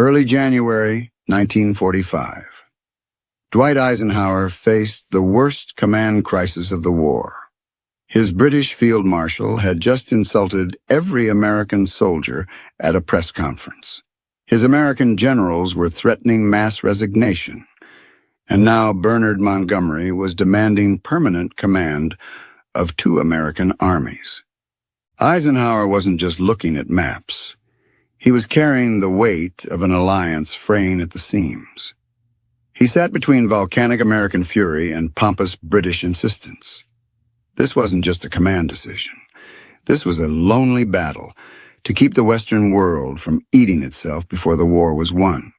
Early January 1945. Dwight Eisenhower faced the worst command crisis of the war. His British field marshal had just insulted every American soldier at a press conference. His American generals were threatening mass resignation, and now Bernard Montgomery was demanding permanent command of 2 American armies. Eisenhower wasn't just looking at maps. He was carrying the weight of an alliance fraying at the seams. He sat between volcanic American fury and pompous British insistence. This wasn't just a command decision. This was a lonely battle to keep the Western world from eating itself before the war was won.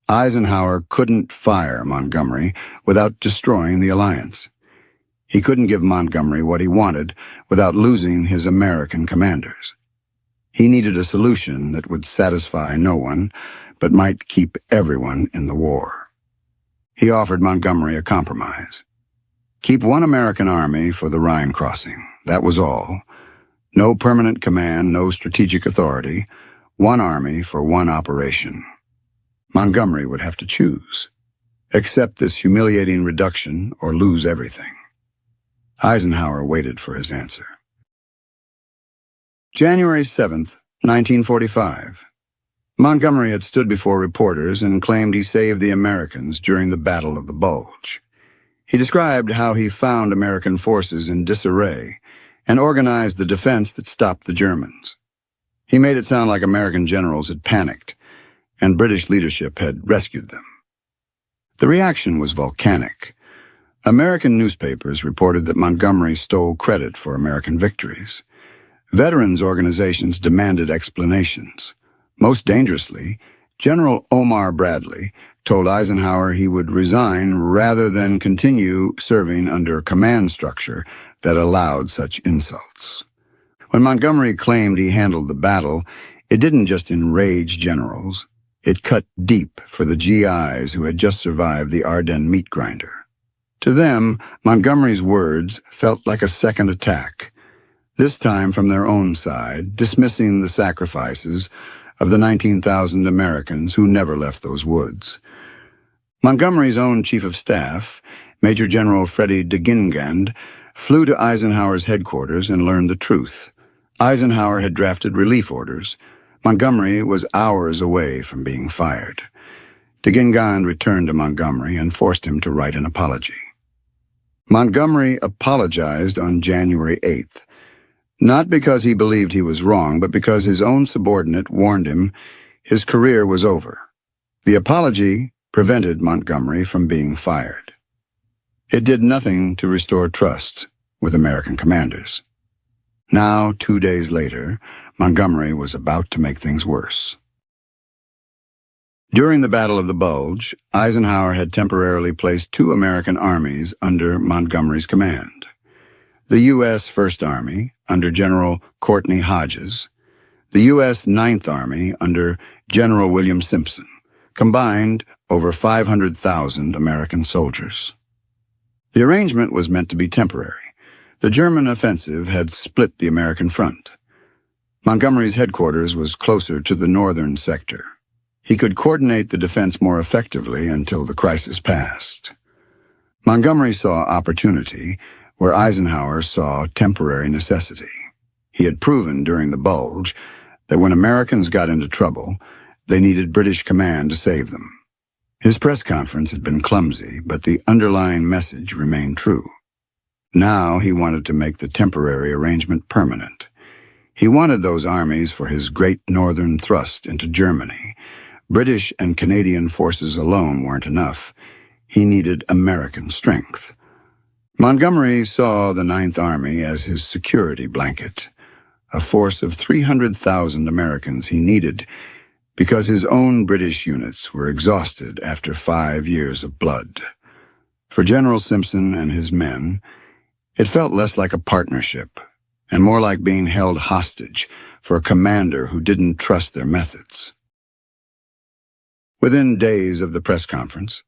Eisenhower couldn't fire Montgomery without destroying the alliance. He couldn't give Montgomery what he wanted without losing his American commanders. He needed a solution that would satisfy no one, but might keep everyone in the war. He offered Montgomery a compromise. Keep 1 American army for the Rhine crossing. That was all. No permanent command, no strategic authority. 1 army for 1 operation. Montgomery would have to choose. Accept this humiliating reduction or lose everything. Eisenhower waited for his answer. January 7th, 1945. Montgomery had stood before reporters and claimed he saved the Americans during the Battle of the Bulge. He described how he found American forces in disarray and organized the defense that stopped the Germans. He made it sound like American generals had panicked and British leadership had rescued them. The reaction was volcanic. American newspapers reported that Montgomery stole credit for American victories. Veterans organizations demanded explanations. Most dangerously, General Omar Bradley told Eisenhower he would resign rather than continue serving under a command structure that allowed such insults. When Montgomery claimed he handled the battle, it didn't just enrage generals. It cut deep for the GIs who had just survived the Ardennes meat grinder. To them, Montgomery's words felt like a second attack, this time from their own side, dismissing the sacrifices of the 19,000 Americans who never left those woods. Montgomery's own chief of staff, Major General Freddie de Gingand, flew to Eisenhower's headquarters and learned the truth. Eisenhower had drafted relief orders. Montgomery was hours away from being fired. De Gingand returned to Montgomery and forced him to write an apology. Montgomery apologized on January 8th. Not because he believed he was wrong, but because his own subordinate warned him his career was over. The apology prevented Montgomery from being fired. It did nothing to restore trust with American commanders. Now, 2 days later, Montgomery was about to make things worse. During the Battle of the Bulge, Eisenhower had temporarily placed 2 American armies under Montgomery's command. The U.S. First Army, under General Courtney Hodges, the U.S. Ninth Army, under General William Simpson, combined over 500,000 American soldiers. The arrangement was meant to be temporary. The German offensive had split the American front. Montgomery's headquarters was closer to the northern sector. He could coordinate the defense more effectively until the crisis passed. Montgomery saw opportunity where Eisenhower saw temporary necessity. He had proven during the Bulge that when Americans got into trouble, they needed British command to save them. His press conference had been clumsy, but the underlying message remained true. Now he wanted to make the temporary arrangement permanent. He wanted those armies for his great northern thrust into Germany. British and Canadian forces alone weren't enough. He needed American strength. Montgomery saw the Ninth Army as his security blanket, a force of 300,000 Americans he needed because his own British units were exhausted after 5 years of blood. For General Simpson and his men, it felt less like a partnership and more like being held hostage for a commander who didn't trust their methods. Within days of the press conference,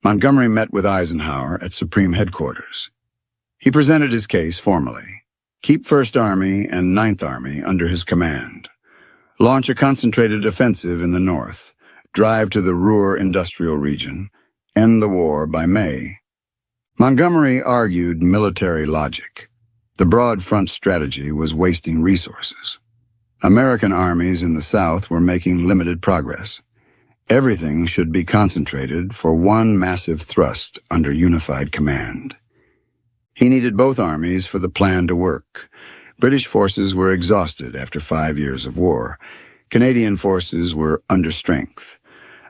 Montgomery met with Eisenhower at Supreme Headquarters. He presented his case formally. Keep First Army and Ninth Army under his command. Launch a concentrated offensive in the north. drive to the Ruhr industrial region, end the war by May. Montgomery argued military logic. The broad front strategy was wasting resources. American armies in the South were making limited progress. Everything should be concentrated for one massive thrust under unified command. He needed both armies for the plan to work. British forces were exhausted after 5 years of war. Canadian forces were under strength.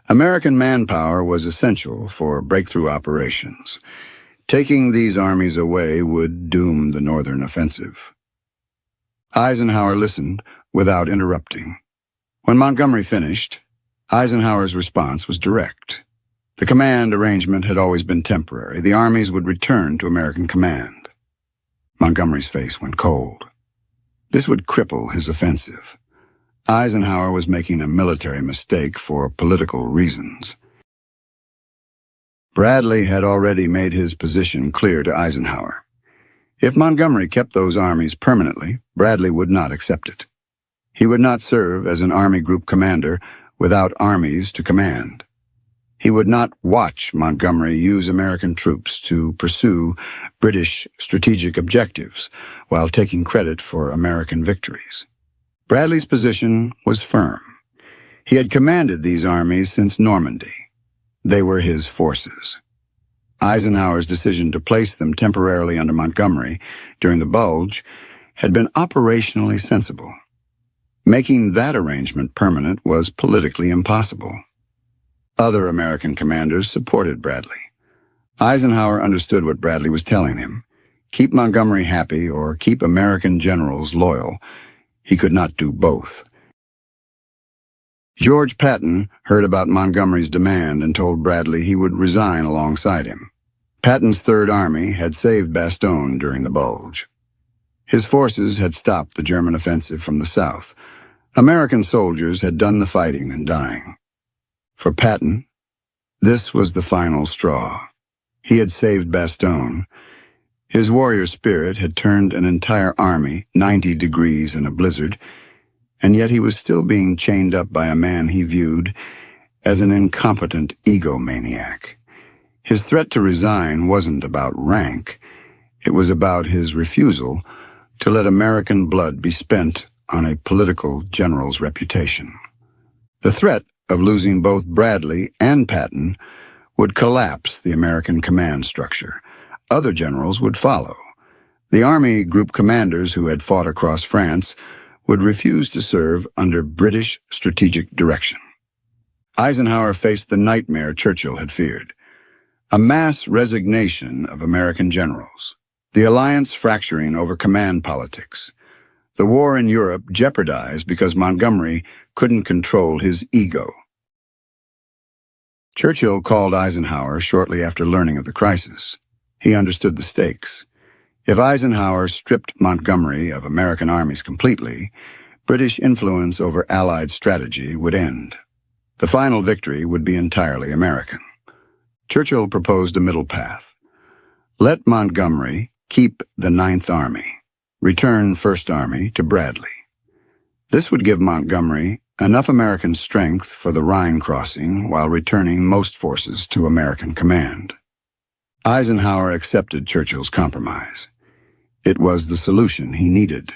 American manpower was essential for breakthrough operations. Taking these armies away would doom the northern offensive. Eisenhower listened without interrupting. When Montgomery finished, Eisenhower's response was direct. The command arrangement had always been temporary. The armies would return to American command. Montgomery's face went cold. This would cripple his offensive. Eisenhower was making a military mistake for political reasons. Bradley had already made his position clear to Eisenhower. If Montgomery kept those armies permanently, Bradley would not accept it. He would not serve as an Army Group commander without armies to command. He would not watch Montgomery use American troops to pursue British strategic objectives while taking credit for American victories. Bradley's position was firm. He had commanded these armies since Normandy. They were his forces. Eisenhower's decision to place them temporarily under Montgomery during the Bulge had been operationally sensible. Making that arrangement permanent was politically impossible. Other American commanders supported Bradley. Eisenhower understood what Bradley was telling him. Keep Montgomery happy or keep American generals loyal. He could not do both. George Patton heard about Montgomery's demand and told Bradley he would resign alongside him. Patton's Third Army had saved Bastogne during the Bulge. His forces had stopped the German offensive from the south. American soldiers had done the fighting and dying. For Patton, this was the final straw. He had saved Bastogne. His warrior spirit had turned an entire army 90 degrees in a blizzard, and yet he was still being chained up by a man he viewed as an incompetent egomaniac. His threat to resign wasn't about rank. It was about his refusal to let American blood be spent on a political general's reputation. The threat of losing both Bradley and Patton would collapse the American command structure. Other generals would follow. The Army Group commanders who had fought across France would refuse to serve under British strategic direction. Eisenhower faced the nightmare Churchill had feared: a mass resignation of American generals, the alliance fracturing over command politics, the war in Europe jeopardized because Montgomery couldn't control his ego. Churchill called Eisenhower shortly after learning of the crisis. He understood the stakes. If Eisenhower stripped Montgomery of American armies completely, British influence over Allied strategy would end. The final victory would be entirely American. Churchill proposed a middle path. Let Montgomery keep the Ninth Army. Return First Army to Bradley. This would give Montgomery enough American strength for the Rhine crossing while returning most forces to American command. Eisenhower accepted Churchill's compromise. It was the solution he needed.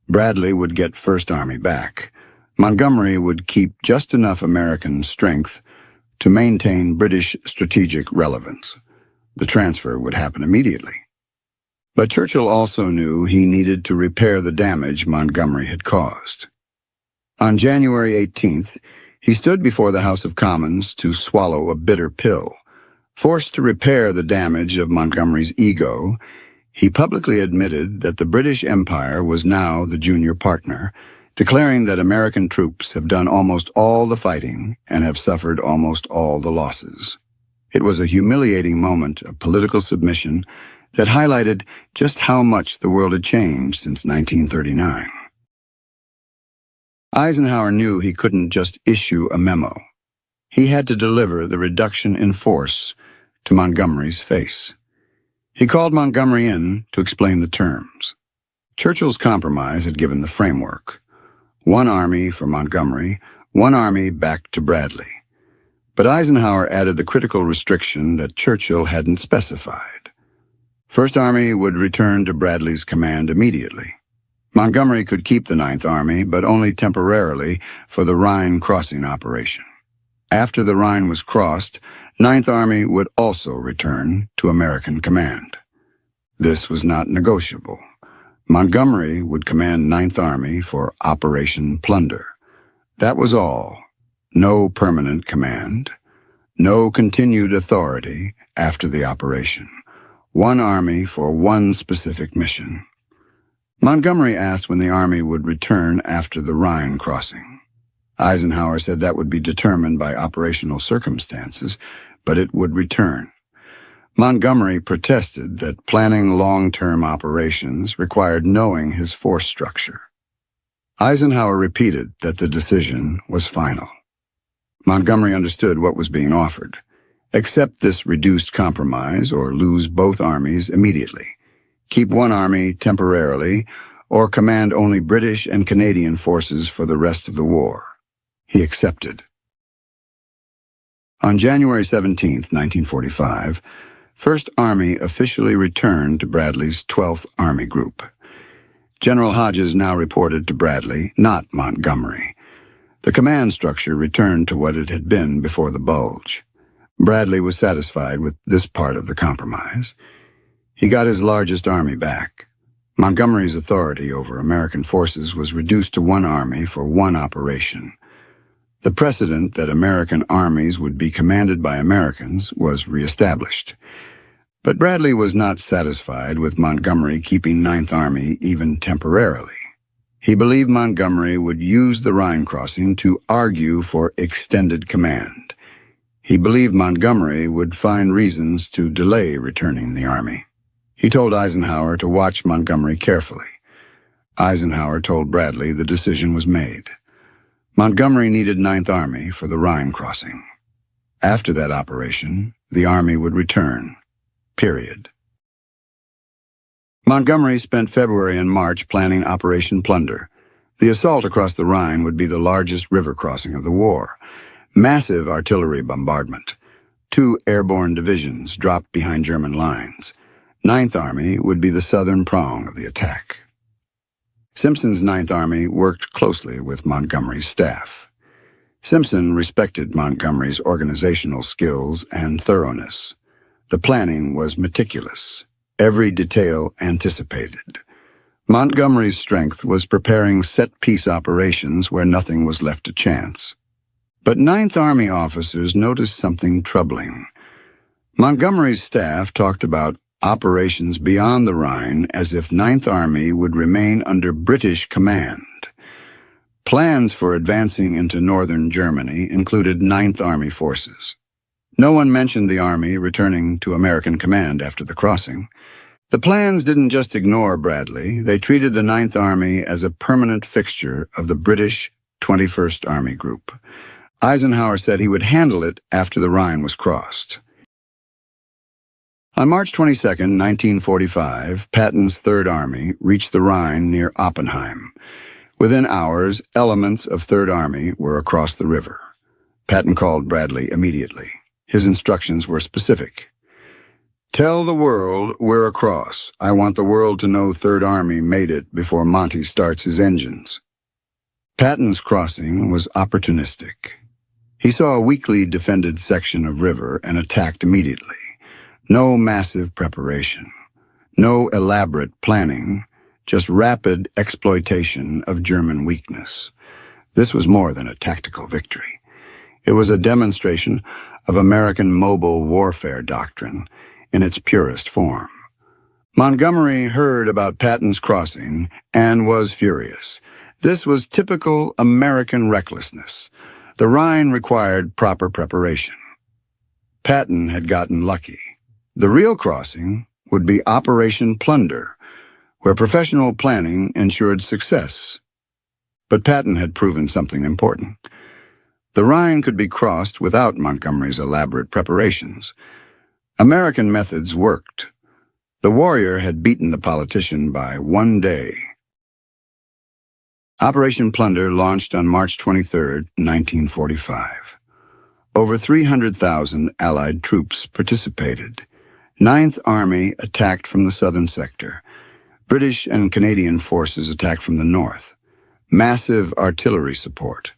Bradley would get First Army back. Montgomery would keep just enough American strength to maintain British strategic relevance. The transfer would happen immediately. But Churchill also knew he needed to repair the damage Montgomery had caused. On January 18th, he stood before the House of Commons to swallow a bitter pill. Forced to repair the damage of Montgomery's ego, he publicly admitted that the British Empire was now the junior partner, declaring that American troops have done almost all the fighting and have suffered almost all the losses. It was a humiliating moment of political submission that highlighted just how much the world had changed since 1939. Eisenhower knew he couldn't just issue a memo. He had to deliver the reduction in force to Montgomery's face. He called Montgomery in to explain the terms. Churchill's compromise had given the framework: one army for Montgomery, one army back to Bradley. But Eisenhower added the critical restriction that Churchill hadn't specified. First Army would return to Bradley's command immediately. Montgomery could keep the Ninth Army, but only temporarily for the Rhine crossing operation. After the Rhine was crossed, Ninth Army would also return to American command. This was not negotiable. Montgomery would command Ninth Army for Operation Plunder. That was all. No permanent command. No continued authority after the operation. One army for one specific mission. Montgomery asked when the army would return after the Rhine crossing. Eisenhower said that would be determined by operational circumstances, but it would return. Montgomery protested that planning long-term operations required knowing his force structure. Eisenhower repeated that the decision was final. Montgomery understood what was being offered. Accept this reduced compromise or lose both armies immediately. Keep one army temporarily or command only British and Canadian forces for the rest of the war. He accepted. On January 17, 1945, First Army officially returned to Bradley's 12th Army Group. General Hodges now reported to Bradley, not Montgomery. The command structure returned to what it had been before the bulge. Bradley was satisfied with this part of the compromise. He got his largest army back. Montgomery's authority over American forces was reduced to one army for one operation. The precedent that American armies would be commanded by Americans was reestablished. But Bradley was not satisfied with Montgomery keeping Ninth Army even temporarily. He believed Montgomery would use the Rhine crossing to argue for extended command. He believed Montgomery would find reasons to delay returning the army. He told Eisenhower to watch Montgomery carefully. Eisenhower told Bradley the decision was made. Montgomery needed Ninth Army for the Rhine crossing. After that operation, the army would return. Period. Montgomery spent February and March planning Operation Plunder. The assault across the Rhine would be the largest river crossing of the war. Massive artillery bombardment. 2 airborne divisions dropped behind German lines. Ninth Army would be the southern prong of the attack. Simpson's Ninth Army worked closely with Montgomery's staff. Simpson respected Montgomery's organizational skills and thoroughness. The planning was meticulous. Every detail anticipated. Montgomery's strength was preparing set-piece operations where nothing was left to chance. But Ninth Army officers noticed something troubling. Montgomery's staff talked about operations beyond the Rhine as if Ninth Army would remain under British command. Plans for advancing into northern Germany included Ninth Army forces. No one mentioned the army returning to American command after the crossing. The plans didn't just ignore Bradley. They treated the Ninth Army as a permanent fixture of the British 21st Army Group. Eisenhower said he would handle it after the Rhine was crossed. On March 22, 1945, Patton's Third Army reached the Rhine near Oppenheim. Within hours, elements of Third Army were across the river. Patton called Bradley immediately. His instructions were specific. Tell the world we're across. I want the world to know Third Army made it before Monty starts his engines. Patton's crossing was opportunistic. He saw a weakly defended section of river and attacked immediately. No massive preparation. No elaborate planning. Just rapid exploitation of German weakness. This was more than a tactical victory. It was a demonstration of American mobile warfare doctrine in its purest form. Montgomery heard about Patton's crossing and was furious. This was typical American recklessness. The Rhine required proper preparation. Patton had gotten lucky. The real crossing would be Operation Plunder, where professional planning ensured success. But Patton had proven something important. The Rhine could be crossed without Montgomery's elaborate preparations. American methods worked. The warrior had beaten the politician by one day. Operation Plunder launched on March 23, 1945. Over 300,000 Allied troops participated. Ninth Army attacked from the southern sector. British and Canadian forces attacked from the north. Massive artillery support.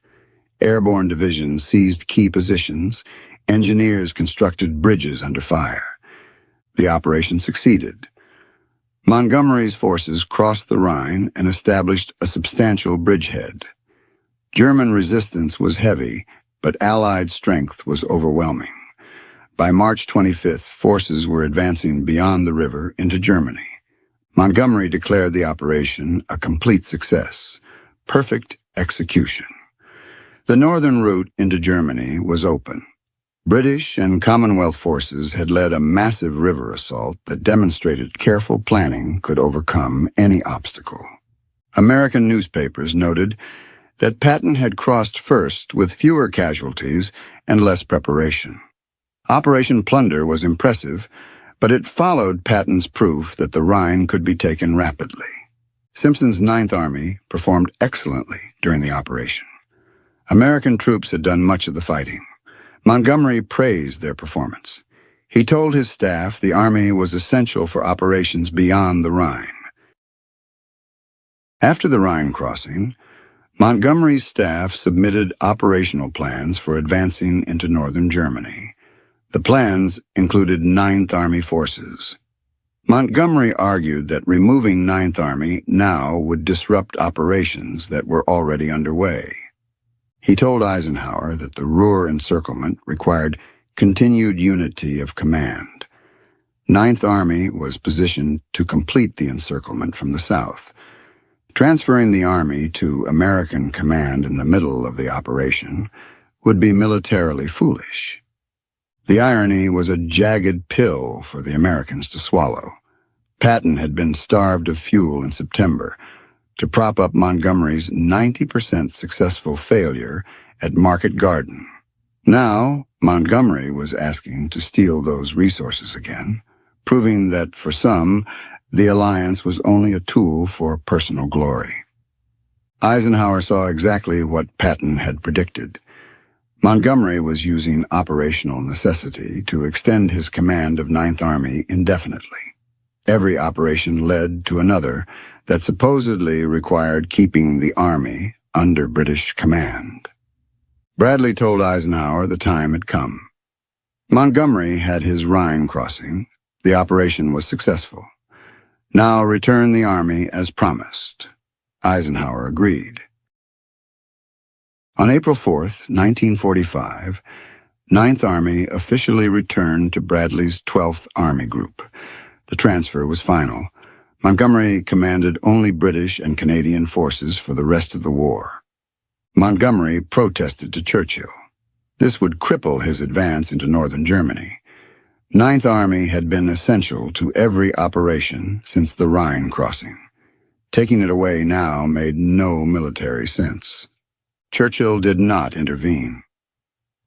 Airborne divisions seized key positions. Engineers constructed bridges under fire. The operation succeeded. Montgomery's forces crossed the Rhine and established a substantial bridgehead. German resistance was heavy, but Allied strength was overwhelming. By March 25th, forces were advancing beyond the river into Germany. Montgomery declared the operation a complete success. Perfect execution. The northern route into Germany was open. British and Commonwealth forces had led a massive river assault that demonstrated careful planning could overcome any obstacle. American newspapers noted that Patton had crossed first with fewer casualties and less preparation. Operation Plunder was impressive, but it followed Patton's proof that the Rhine could be taken rapidly. Simpson's Ninth Army performed excellently during the operation. American troops had done much of the fighting. Montgomery praised their performance. He told his staff the Army was essential for operations beyond the Rhine. After the Rhine crossing, Montgomery's staff submitted operational plans for advancing into northern Germany. The plans included Ninth Army forces. Montgomery argued that removing Ninth Army now would disrupt operations that were already underway. He told Eisenhower that the Ruhr encirclement required continued unity of command. Ninth Army was positioned to complete the encirclement from the south. Transferring the Army to American command in the middle of the operation would be militarily foolish. The irony was a jagged pill for the Americans to swallow. Patton had been starved of fuel in September to prop up Montgomery's 90% successful failure at Market Garden. Now, Montgomery was asking to steal those resources again, proving that for some, the alliance was only a tool for personal glory. Eisenhower saw exactly what Patton had predicted. Montgomery was using operational necessity to extend his command of Ninth Army indefinitely. Every operation led to another that supposedly required keeping the Army under British command. Bradley told Eisenhower the time had come. Montgomery had his Rhine crossing. The operation was successful. Now return the Army as promised. Eisenhower agreed. On April 4th, 1945, Ninth Army officially returned to Bradley's 12th Army Group. The transfer was final. Montgomery commanded only British and Canadian forces for the rest of the war. Montgomery protested to Churchill. This would cripple his advance into northern Germany. Ninth Army had been essential to every operation since the Rhine crossing. Taking it away now made no military sense. Churchill did not intervene.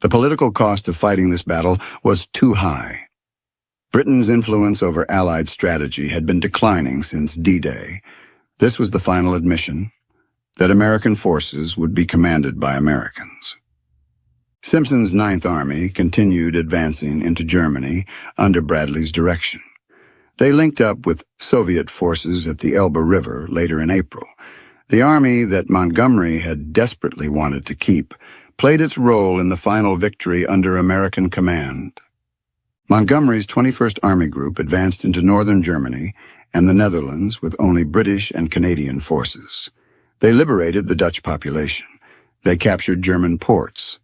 The political cost of fighting this battle was too high. Britain's influence over Allied strategy had been declining since D-Day. This was the final admission that American forces would be commanded by Americans. Simpson's Ninth Army continued advancing into Germany under Bradley's direction. They linked up with Soviet forces at the Elbe River later in April. The army that Montgomery had desperately wanted to keep played its role in the final victory under American command. Montgomery's 21st Army Group advanced into northern Germany and the Netherlands with only British and Canadian forces. They liberated the Dutch population. They captured German ports.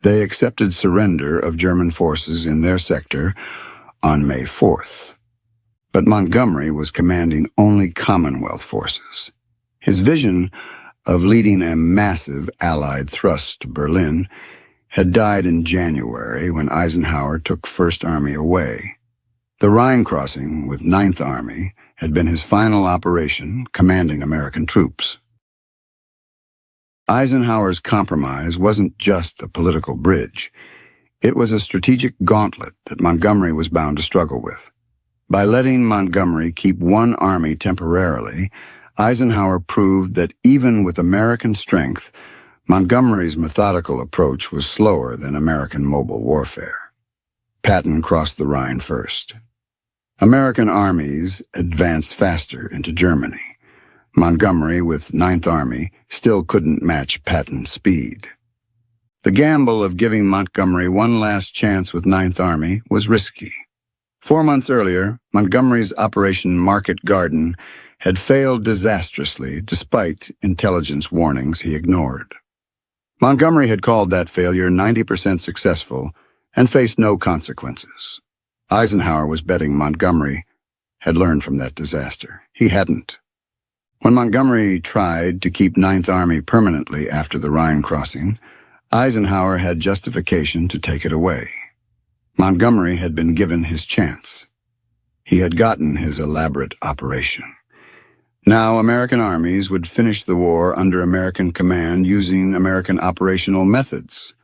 They accepted surrender of German forces in their sector on May 4th. But Montgomery was commanding only Commonwealth forces. His vision of leading a massive Allied thrust to Berlin had died in January when Eisenhower took First Army away. The Rhine crossing with Ninth Army had been his final operation commanding American troops. Eisenhower's compromise wasn't just a political bridge. It was a strategic gauntlet that Montgomery was bound to struggle with. By letting Montgomery keep one army temporarily, Eisenhower proved that even with American strength, Montgomery's methodical approach was slower than American mobile warfare. Patton crossed the Rhine first. American armies advanced faster into Germany. Montgomery, with Ninth Army, still couldn't match Patton's speed. The gamble of giving Montgomery one last chance with Ninth Army was risky. 4 months earlier, Montgomery's Operation Market Garden had failed disastrously despite intelligence warnings he ignored. Montgomery had called that failure 90% successful and faced no consequences. Eisenhower was betting Montgomery had learned from that disaster. He hadn't. When Montgomery tried to keep Ninth Army permanently after the Rhine crossing, Eisenhower had justification to take it away. Montgomery had been given his chance. He had gotten his elaborate operation. Now American armies would finish the war under American command using American operational methods.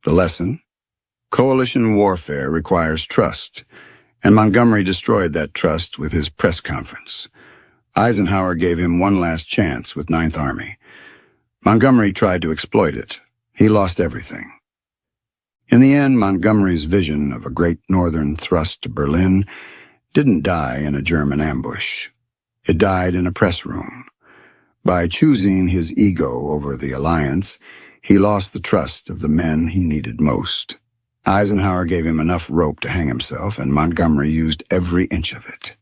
The lesson? Coalition warfare requires trust, and Montgomery destroyed that trust with his press conference. Eisenhower gave him one last chance with Ninth Army. Montgomery tried to exploit it. He lost everything. In the end, Montgomery's vision of a great northern thrust to Berlin didn't die in a German ambush. It died in a press room. By choosing his ego over the alliance, he lost the trust of the men he needed most. Eisenhower gave him enough rope to hang himself, and Montgomery used every inch of it.